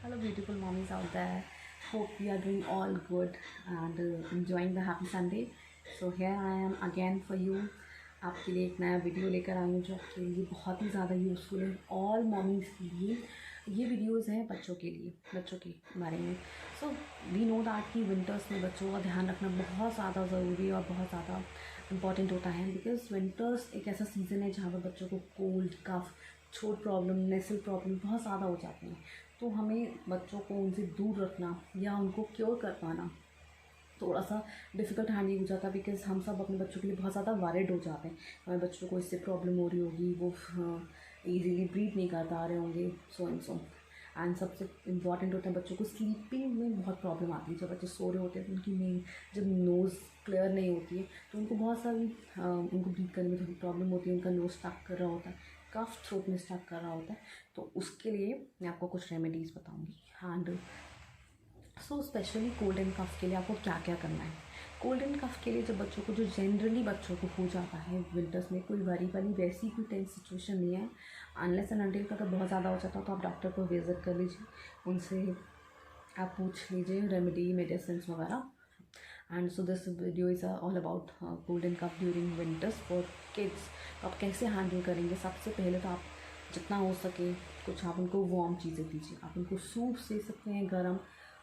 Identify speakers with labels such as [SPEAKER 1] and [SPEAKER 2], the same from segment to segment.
[SPEAKER 1] Hello, beautiful mommies out there. Hope we are doing all good and enjoying the happy Sunday. So here I am again for you. आपके लिए एक नया video लेकर आई हूँ जो आपके लिए बहुत ही ज़्यादा यूज़फुल है, ऑल मॉमीज़ के लिए। ये वीडियोज़ हैं बच्चों के लिए, बच्चों के बारे में। सो वी नो दैट कि विंटर्स में बच्चों का ध्यान रखना बहुत ज़्यादा ज़रूरी और बहुत ज़्यादा इम्पॉर्टेंट होता है, बिकॉज विंटर्स एक ऐसा सीज़न है जहाँ पर बच्चों को कोल्ड, कफ, छोट प्रॉब्लम, नेसल प्रॉब्लम बहुत ज़्यादा हो जाती हैं। तो हमें बच्चों को उनसे दूर रखना या उनको क्योर कर पाना थोड़ा सा डिफ़िकल्ट हैंडलिंग हो जाता है, बिकॉज हम सब अपने बच्चों के लिए बहुत ज़्यादा वरीड हो जाते हैं। हमारे बच्चों को इससे प्रॉब्लम हो रही होगी, वो ईजीली ब्रीथ नहीं कर पा रहे होंगे, सो एंड सो। एंड सबसे इम्पॉर्टेंट होता है बच्चों को स्लीपिंग में बहुत प्रॉब्लम आती है। जब बच्चे सो रहे होते हैं तो उनकी नींद, जब नोज़ क्लियर नहीं होती है तो उनको बहुत सारी उनको ब्रीथ करने में थोड़ी प्रॉब्लम होती है। उनका नोज़ स्टक कर रहा होता है, कफ थ्रोट में स्टक कर रहा होता है। तो उसके लिए मैं आपको कुछ रेमेडीज़ बताऊँगी। And so specially cold and cough के लिए आपको क्या क्या करना है। कोल्ड एंड कफ़ के लिए जब बच्चों को, जो जनरली बच्चों को हो जाता है विंटर्स में, कोई वरी वाली वैसी कोई टेंस सिचुएशन नहीं है। अनलेस एंड अनटिल का अगर बहुत ज़्यादा हो जाता है तो आप डॉक्टर को विजिट कर लीजिए, उनसे आप पूछ लीजिए रेमेडी, मेडिसिन वगैरह। And so this video is all about cold and cough during winters for kids. तो आप कैसे हैंडल करेंगे? सबसे पहले तो आप जितना हो सके कुछ आप उनको वार्म चीज़ें दीजिए। आप उनको सूप दे सकते हैं गर्म,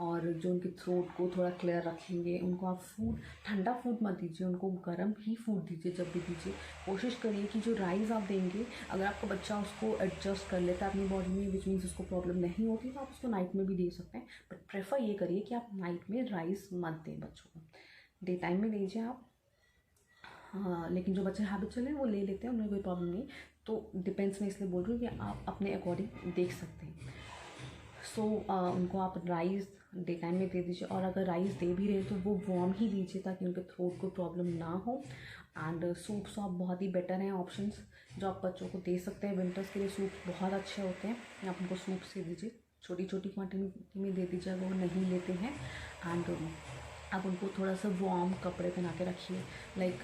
[SPEAKER 1] और जो उनके थ्रोट को थोड़ा क्लियर रखेंगे। उनको आप फूड, ठंडा फूड मत दीजिए, उनको गर्म ही फूड दीजिए। जब भी दीजिए कोशिश करिए कि जो राइस आप देंगे, अगर आपका बच्चा उसको एडजस्ट कर लेता है अपनी बॉडी में, विच मीन्स उसको प्रॉब्लम नहीं होती, तो आप उसको नाइट में भी दे सकते हैं। बट प्रेफर ये करिए कि आप नाइट में राइस मत दें बच्चों को, डे टाइम में दीजिए आप। हाँ, लेकिन जो बच्चे हैबिचुअल हैं वो ले लेते हैं, उन्हें कोई प्रॉब्लम नहीं। तो डिपेंड्स, मैं इसलिए बोल रही हूँ कि आप अपने अकॉर्डिंग देख सकते हैं। सो उनको आप राइस डे टाइम में दे दीजिए, और अगर राइस दे भी रहे हैं तो वो वार्म ही दीजिए ताकि उनके थ्रोट को प्रॉब्लम ना हो। एंड सूप्स आप बहुत ही बेटर हैं ऑप्शंस जो आप बच्चों को दे सकते हैं। विंटर्स के लिए सूप बहुत अच्छे होते हैं। आप उनको सूप से दीजिए, छोटी छोटी क्वांटिटी में दे दीजिए अगर वो नहीं लेते हैं। एंड आप उनको थोड़ा सा वार्म कपड़े पहना के रखिए। लाइक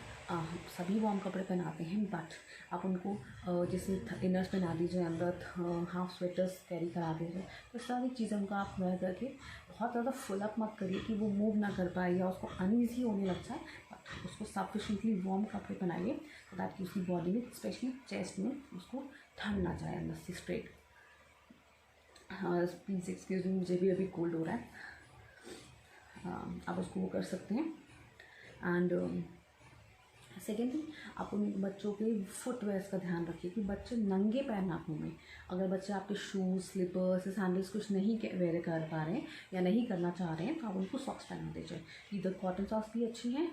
[SPEAKER 1] सभी वार्म कपड़े पहनाते हैं, बट आप उनको जैसे इनर्स पहना दीजिए, अंदर हाफ स्वेटर्स कैरी करा दीजिए। तो सारी चीज़ें उनको आप वेयर करके बहुत ज़्यादा फुल अप मत करिए कि वो मूव ना कर पाए या उसको अनईजी होने लग जाए। बट उसको सफिशेंटली वार्म कपड़े पहनाइए तो दैट कि उसकी बॉडी में, स्पेशली चेस्ट में, उसको ठंड ना जाए अंदर से स्ट्रेट। प्लीज़ एक्सक्यूज़ मी, मुझे भी अभी कोल्ड हो रहा है। आप उसको वो कर सकते हैं। एंड सेकेंडली, आप उन बच्चों के फुटवेयर्स का ध्यान रखिए कि बच्चे नंगे पैर ना घूमें। अगर बच्चे आपके शूज़, स्लीपर्स, सैंडल्स कुछ नहीं वेयर कर पा रहे हैं या नहीं करना चाह रहे हैं तो आप उनको सॉक्स पहना दीजिए। इधर कॉटन सॉक्स भी अच्छी हैं,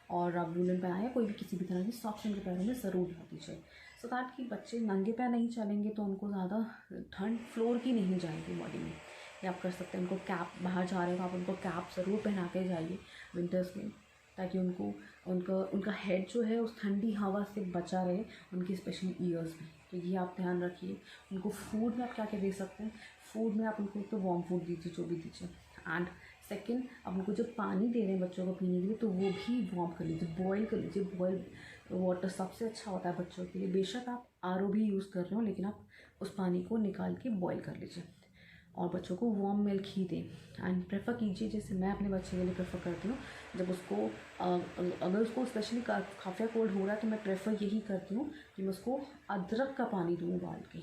[SPEAKER 1] और आप वूलन पहनाए, कोई भी किसी भी तरह की सॉक्स उनके पैरों में ज़रूर लगा दीजिए। सो दैट कि बच्चे नंगे पैर नहीं चलेंगे तो उनको ज़्यादा ठंड फ्लोर की नहीं जाएगी बॉडी में। या आप कर सकते हैं उनको कैप, बाहर जा रहे हो तो आप उनको कैप ज़रूर पहना के जाइए विंटर्स में, ताकि उनको उनका हेड जो है उस ठंडी हवा से बचा रहे, उनकी स्पेशली ईयर्स भी। तो ये आप ध्यान रखिए। उनको फूड में आप क्या क्या दे सकते हैं? फूड में आप उनको तो वार्म फूड दीजिए, जो भी दीजिए। एंड सेकेंड, आप उनको जब पानी दे रहे हैं बच्चों को पीने के लिए तो वो भी वार्म कर लीजिए, बॉयल कर लीजिए। बॉयल वाटर सबसे अच्छा होता है बच्चों के लिए। बेशक आप आरओ भी यूज़ कर रहे हो, लेकिन आप उस पानी को निकाल के बॉयल कर लीजिए और बच्चों को वार्म मिल्क ही दें। एंड प्रेफर कीजिए, जैसे मैं अपने बच्चे के लिए प्रेफर करती हूँ, जब उसको अगर उसको स्पेशली काफ़ी कोल्ड हो रहा है तो मैं प्रेफर यही करती हूँ कि मैं उसको अदरक का पानी दूँ उबाल के।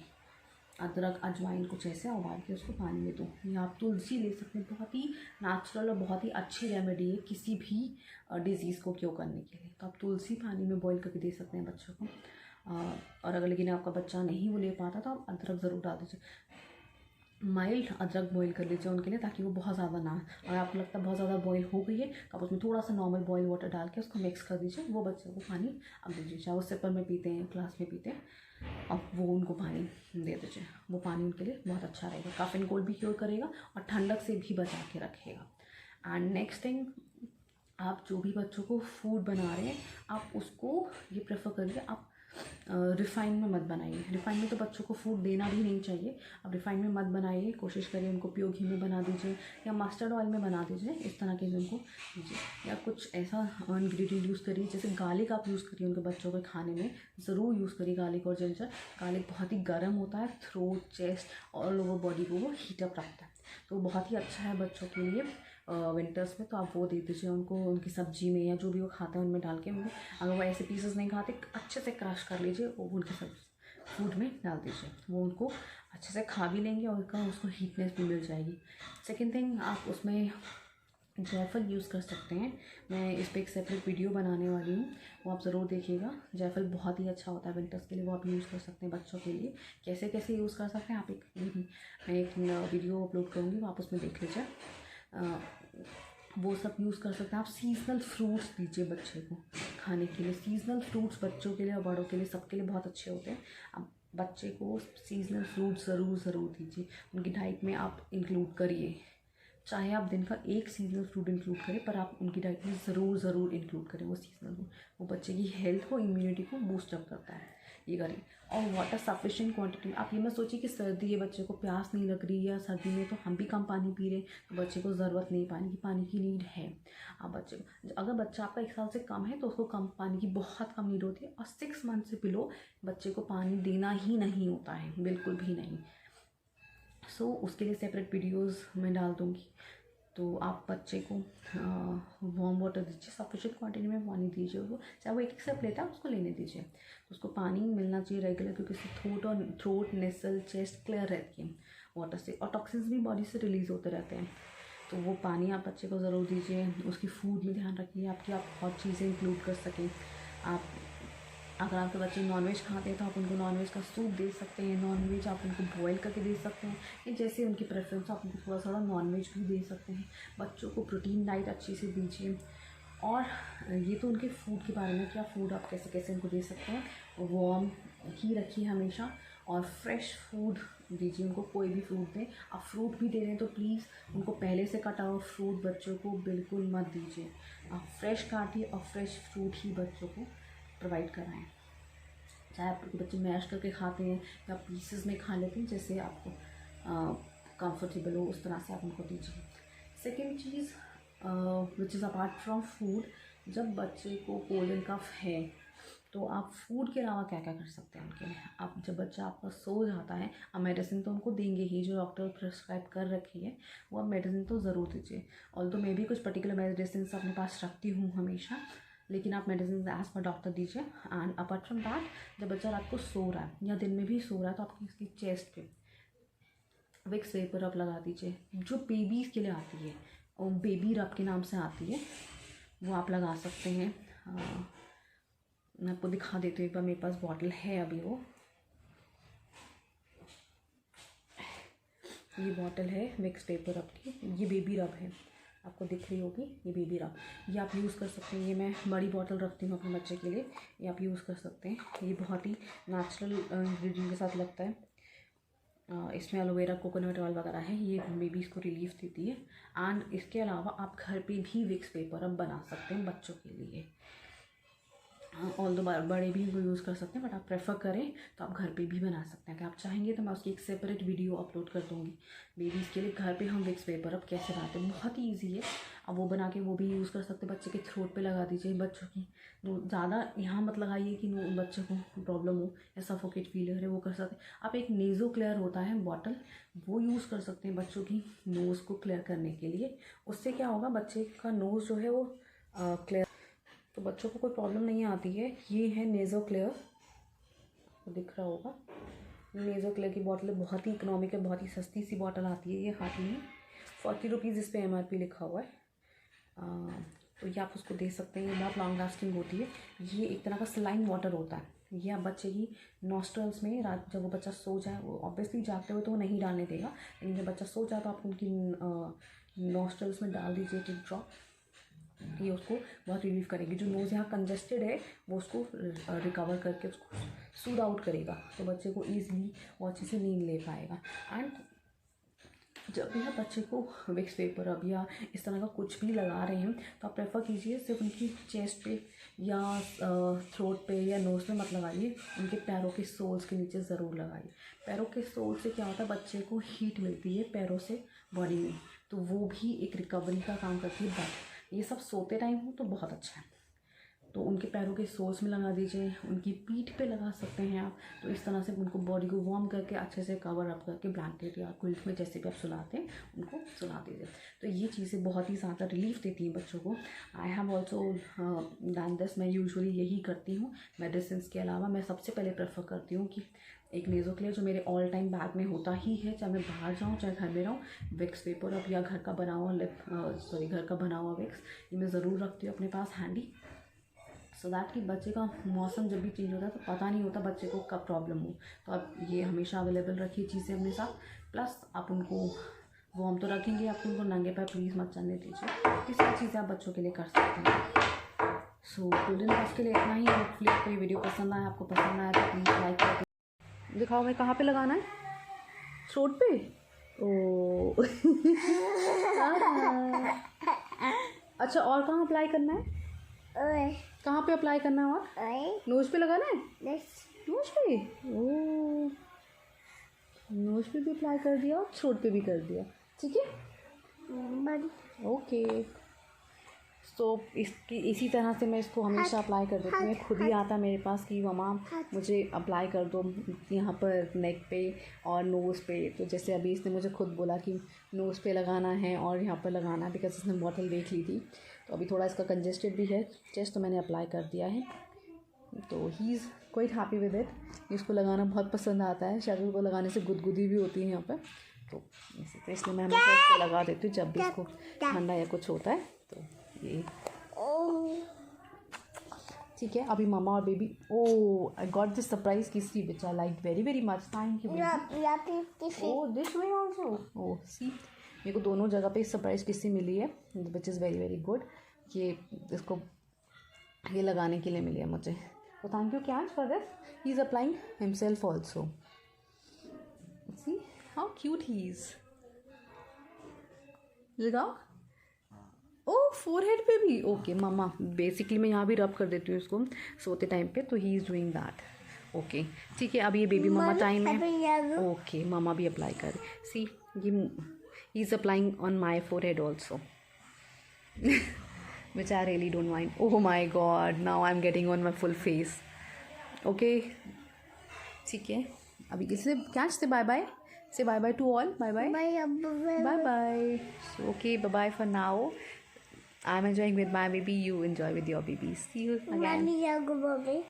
[SPEAKER 1] अदरक, अजवाइन कुछ ऐसे उबाल के उसको पानी में दूँ। या आप तुलसी ले सकते हैं, बहुत ही नेचुरल और बहुत ही अच्छी रेमेडी है किसी भी डिज़ीज़ को क्योर करने के लिए। तो आप तुलसी पानी में बॉईल करके दे सकते हैं बच्चों को। और अगर लेकिन आपका बच्चा नहीं वो ले पाता तो आप अदरक ज़रूर डाल दीजिए। माइल्ड अदरक बॉईल कर लीजिए उनके लिए, ताकि वो बहुत ज़्यादा ना, और आपको लगता है बहुत ज़्यादा बॉईल हो गई है तो आप उसमें थोड़ा सा नॉर्मल बॉईल वाटर डाल के उसको मिक्स कर दीजिए। वो बच्चे को पानी अब दीजिए, चाहे वो सिपर में पीते हैं, ग्लास में पीते हैं, अब वो उनको पानी दे दीजिए। वो पानी उनके लिए बहुत अच्छा रहेगा, कफ एंड कोल्ड भी क्योर करेगा और ठंडक से भी बचा के रखेगा। एंड नेक्स्ट थिंग, आप जो भी बच्चों को फूड बना रहे हैं आप उसको ये प्रेफर करिए, आप रिफ़ाइन में मत बनाइए। रिफ़ाइन में तो बच्चों को फूड देना भी नहीं चाहिए। आप रिफ़ाइन में मत बनाइए, कोशिश करिए उनको प्योर घी में बना दीजिए या मस्टर्ड ऑयल में बना दीजिए। इस तरह के उनको दीजिए, या कुछ ऐसा इंग्रेडिएंट यूज़ करिए, जैसे गार्लिक आप यूज़ करिए उनके बच्चों के खाने में, ज़रूर यूज़ करिए गार्लिक और जिंजर। गार्लिक बहुत ही गर्म होता है, throat, chest, all over body को वो हीटअप रखता है। तो बहुत ही अच्छा है बच्चों के लिए विंटर्स में। तो आप वो दे दीजिए उनको, उनकी सब्जी में या जो भी वो खाते हैं उनमें डाल के उनको, अगर वो ऐसे पीसेस नहीं खाते अच्छे से क्रश कर लीजिए, वो उनके सब फूड में डाल दीजिए, वो उनको अच्छे से खा भी लेंगे और उनका उसको हीटनेस भी मिल जाएगी। सेकेंड थिंग, आप उसमें जायफल यूज़ कर सकते हैं। मैं इस पर एक सेपरेट वीडियो बनाने वाली हूँ, वो आप ज़रूर देखिएगा। जायफल बहुत ही अच्छा होता है विंटर्स के लिए, वो आप यूज़ कर सकते हैं बच्चों के लिए। कैसे कैसे यूज़ कर सकते हैं आप मैं एक वीडियो अपलोड करूँगी, वो आप उसमें देख लीजिए। वो सब यूज़ कर सकते हैं आप। सीजनल फ्रूट्स दीजिए बच्चे को खाने के लिए। सीजनल फ्रूट्स बच्चों के लिए और बड़ों के लिए, सबके लिए बहुत अच्छे होते हैं। आप बच्चे को सीजनल फ्रूट्स ज़रूर दीजिए, उनकी डाइट में आप इंक्लूड करिए। चाहे आप दिन का एक सीजनल फ्रूट इंक्लूड करें, पर आप उनकी डाइट में ज़रूर इंक्लूड करें वो सीजनल फ्रूट। वो बच्चे की हेल्थ को, इम्यूनिटी को बूस्ट अप करता है, ये करें। और वाटर सफिशिएंट क्वांटिटी में। आप ये मत सोचिए कि सर्दी है, बच्चे को प्यास नहीं लग रही, या सर्दी में तो हम भी कम पानी पी रहे तो बच्चे को ज़रूरत नहीं, पानी की नीड है। आप बच्चे को, अगर बच्चा आपका 1 साल से कम है तो उसको कम पानी की बहुत कम नीड होती है। और 6 मंथ से बिलो बच्चे को पानी देना ही नहीं होता है, बिल्कुल भी नहीं। सो उसके लिए सेपरेट वीडियोज़ मैं डाल दूँगी। तो आप बच्चे को वार्म वाटर दीजिए, सफिशिएंट क्वांटिटी में पानी दीजिए उसको। चाहे वो एक सिप लेता है उसको लेने दीजिए। तो उसको पानी मिलना चाहिए रेगुलर, क्योंकि उससे थ्रोट नेसल चेस्ट क्लियर रहती है वाटर से, और टॉक्सिन्स भी बॉडी से रिलीज़ होते रहते हैं। तो वो पानी आप बच्चे को ज़रूर दीजिए। उसकी फूड में ध्यान रखिए आपकी, आप बहुत चीज़ें इंक्लूड कर सकें। आप अगर आपके बच्चे नॉनवेज खाते हैं तो आप उनको नॉनवेज का सूप दे सकते हैं, नॉनवेज आप उनको बॉयल करके दे सकते हैं, या जैसे उनकी प्रेफरेंस आप उनको थोड़ा थोड़ा नॉनवेज भी दे सकते हैं। बच्चों को प्रोटीन डाइट अच्छी से दीजिए। और ये तो उनके फूड के बारे में, क्या फूड आप कैसे कैसे उनको दे सकते हैं, वार्म ही रखिए हमेशा। और फ्रेश फूड दीजिए उनको, कोई भी फ्रूट दें। आप फ्रूट भी दे रहे हैं तो प्लीज़ उनको पहले से कटा हुआ फ्रूट बच्चों को बिल्कुल मत दीजिए। आप फ्रेश काटिए और फ्रेश फ्रूट ही बच्चों को प्रोवाइड कराएं। चाहे आपके बच्चे मैश करके खाते हैं या पीसेस में खा लेते हैं, जैसे आपको कंफर्टेबल हो उस तरह से आप उनको दीजिए। Second cheese which is apart from food, जब बच्चे को कोल्ड एंड कफ है तो आप फूड के अलावा क्या क्या कर सकते हैं उनके लिए। आप जब बच्चा आपका सो जाता है, अब मेडिसिन तो उनको देंगे ही, जो डॉक्टर प्रिस्क्राइब कर रखी है वो आप मेडिसिन तो ज़रूर दीजिए। ऑल्दो मैं भी कुछ पर्टिकुलर मेडिसिन अपने पास रखती हूँ हमेशा, लेकिन आप मेडिसिन एज पर डॉक्टर दीजिए। एंड अपार्ट फ्रॉम दैट, जब बच्चा रात को सो रहा है या दिन में भी सो रहा है तो आप इसकी चेस्ट पे विक्स वेपर रब लगा दीजिए, जो बेबीज़ के लिए आती है, और बेबी रब के नाम से आती है, वो आप लगा सकते हैं। मैं आपको दिखा देती हूँ एक बार, मेरे पास बॉटल है अभी, वो ये बॉटल है विक्स वेपर रब की, ये बेबी रब है, आपको दिख रही होगी, ये बेबी रब, ये आप यूज़ कर सकते हैं। ये मैं बड़ी बॉटल रखती हूँ अपने बच्चे के लिए, ये आप यूज़ कर सकते हैं। ये बहुत ही नेचुरल इंग्रेडिएंट के साथ लगता है। इसमें एलोवेरा कोकोनट ऑयल वगैरह है, ये बेबीज़ को रिलीफ देती है। एंड इसके अलावा आप घर पे भी विक्स वेपर रब बना सकते हैं बच्चों के लिए। ऑल दो बड़े भी इनको यूज़ कर सकते हैं, बट आप प्रेफर करें तो आप घर पे भी बना सकते हैं। अगर आप चाहेंगे तो मैं उसकी एक सेपरेट वीडियो अपलोड कर दूँगी बेबीज़ के लिए, घर पे हम विक्स वेपर अब कैसे बनाते हैं। बहुत ही ईजी है, अब वो बना के वो भी यूज़ कर सकते हैं। बच्चे के थ्रोट पे लगा दीजिए, बच्चों की ज़्यादा यहाँ मत लगाइए कि बच्चे को प्रॉब्लम हो या सफोकेट फील है, वो कर सकते हैं। आप एक नेज़ो क्लियर होता है बॉटल, वो यूज़ कर सकते हैं बच्चों की नोज़ को क्लियर करने के लिए। उससे क्या होगा, बच्चे का नोज़ जो है वो क्लियर, तो बच्चों को कोई प्रॉब्लम नहीं आती है। ये है नेज़ो क्लियर, दिख रहा होगा, नेज़ो क्लियर की बॉटल है, बहुत ही इकोनॉमिक है, बहुत ही सस्ती सी बॉटल आती है ये हाथ में। 40 रुपीज़ इस पर MRP लिखा हुआ है। तो ये आप उसको दे सकते हैं, ये बहुत लॉन्ग लास्टिंग होती है। ये एक तरह का सलाइन वाटर होता है, ये आप बच्चे की नॉस्ट्रल्स में, रात जब वो बच्चा सो जाए, वो ऑब्वियसली जागते हुए तो वो नहीं डालने देगा, लेकिन जब बच्चा सो जाए तो आप उनकी नॉस्ट्रल्स में डाल दीजिए एक ड्रॉप। ये उसको बहुत रिलीफ करेगी। जो नोज़ यहाँ कंजेस्टेड है वो उसको रिकवर करके उसको सूद आउट करेगा, तो बच्चे को ईजिली वो अच्छे से नींद ले पाएगा। एंड जब भी आप बच्चे को विक्स वेपर अब या इस तरह का कुछ भी लगा रहे हैं तो आप प्रेफर कीजिए सिर्फ उनकी चेस्ट पे या थ्रोट पे या नोज़ पे मत लगाइए, उनके पैरों के सोल्स के नीचे ज़रूर लगाइए। पैरों के सोल से क्या होता है, बच्चे को हीट मिलती है पैरों से बॉडी में, तो वो भी एक रिकवरी का काम करती है। बट ये सब सोते टाइम हो तो बहुत अच्छा है। तो उनके पैरों के सोल्स में लगा दीजिए, उनकी पीठ पे लगा सकते हैं आप। तो इस तरह से उनको बॉडी को वार्म करके अच्छे से कवर अप करके ब्लैंकेट या क्विल्ट में जैसे भी आप सुलाते हैं उनको सुला दीजिए। तो ये चीज़ें बहुत ही ज़्यादा रिलीफ देती हैं बच्चों को। I have also done this. मैं यूजुअली यही करती हूँ। मेडिसिन के अलावा मैं सबसे पहले प्रेफर करती हूँ कि एक नेज़ोक्लेयर जो मेरे ऑल टाइम बैग में होता ही है, चाहे मैं बाहर जाऊँ चाहे घर में रहूँ, विक्स वेपर अप या घर का बना हुआ घर का बना हुआ विक्स ये मैं ज़रूर रखती हूँ अपने पास हैंडी, सो दैट कि बच्चे का मौसम जब भी चेंज होता है तो पता नहीं होता बच्चे को कब प्रॉब्लम हो। तो आप ये हमेशा अवेलेबल रखिए चीज़ें अपने साथ। प्लस आप उनको वार्म तो रखेंगे, आप उनको नंगे पैर प्लीज़ मत चलने दीजिए। ये सारी चीज़ें आप बच्चों के लिए कर सकते हैं। सो गोल्डन बफ के लिए इतना ही। होपफुली आपको ये वीडियो पसंद आया, आपको पसंद आया तो प्लीज़ लाइक करके दिखाओ। मैं कहाँ पे लगाना है? थ्रोट पे? ओ अच्छा, और कहाँ अप्लाई करना है? कहाँ पे अप्लाई करना है? और नोज पे लगाना है? नोज पे? ओ, नोज पे भी अप्लाई कर दिया और थ्रोट पे भी कर दिया। ठीक है, ओके। तो इसकी इसी तरह से मैं इसको हमेशा अप्लाई कर देती हूँ। खुद ही आता मेरे पास कि मम्मा मुझे अप्लाई कर दो यहाँ पर नेक पे और नोज़ पे। तो जैसे अभी इसने मुझे खुद बोला कि नोज़ पे लगाना है और यहाँ पर लगाना है, बिकॉज इसने बॉटल देख ली थी। तो अभी थोड़ा इसका कंजेस्टेड भी है चेस्ट, तो मैंने अप्लाई कर दिया है। तो he is quite happy with it. इसको लगाना बहुत पसंद आता है। शायद उसको लगाने से गुदगुदी भी होती है यहाँ पर, तो इसलिए मैं हमेशा इसको लगा देती हूँ जब भी इसको ठंडा या कुछ होता है। तो ये ठीक है। अभी मामा और baby, oh I got this surprise किसी which I like very very much. Thank you. Oh this way also. Oh see, मेरे को दोनों जगह पे सरप्राइज किसी मिली है, which is very very good. ये इसको ये लगाने के लिए मिली है मुझे, तो थैंक यू कैंच for this. He is applying himself also. See how cute he is. लगाओ। ओ फोरहेड पे भी? ओके मामा, बेसिकली मैं यहाँ भी रब कर देती हूँ इसको सोते टाइम पे, तो he is doing that. Okay ठीक है। अब ये बेबी मामा टाइम है। ओके मामा भी अप्लाई कर। सी ये he is applying on my forehead also which I really don't mind. Oh my God, now I am getting on my full face. Okay ठीक है। अभी किसी कैच से bye bye, say bye bye to all. Bye bye. Bye bye. So, okay, bye bye for now. I'm enjoying with my baby. You enjoy with your baby. See you again.